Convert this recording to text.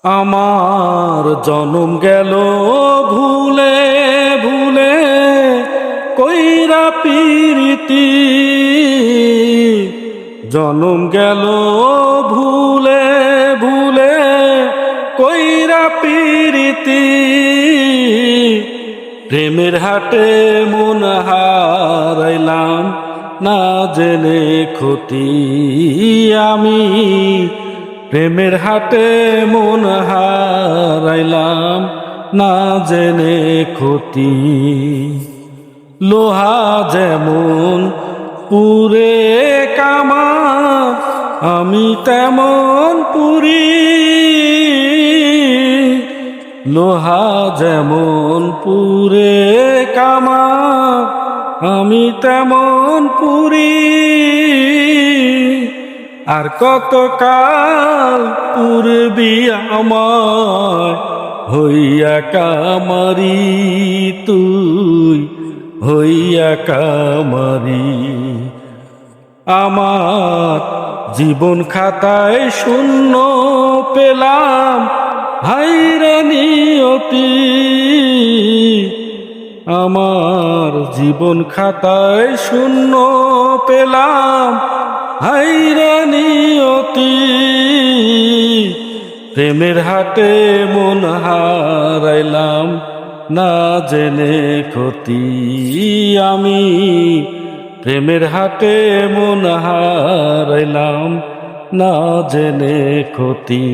আমার জনম গেল ভুলে ভুলে কইরা পিরিতি, জনম গেল ভুলে ভুলে কইরা পিরিতি। প্রেমের হাটে মন হারাইলাম না জেনে ক্ষতি আমি, প্রেমের হাটে মন হারাইলাম না জেনে ক্ষতি। লোহা যেমন পুরে কামার আমি তেমন পুরি, লোহা যেমন পুরে কামার আমি তেমন পুরি। আর কত কাল পুরবি আমায় হইয়া কামারি, তুই হইয়া কামারি। আমার জীবন খাতায় শূন্য পেলাম হায়রে নিয়তি, আমার জীবন খাতায় শূন্য পেলাম হায়রে নিয়তি। প্রেমের হাটে মন হারাইলাম না জেনে ক্ষতি আমি, প্রেমের হাটে মন হারাইলাম না জেনে ক্ষতি।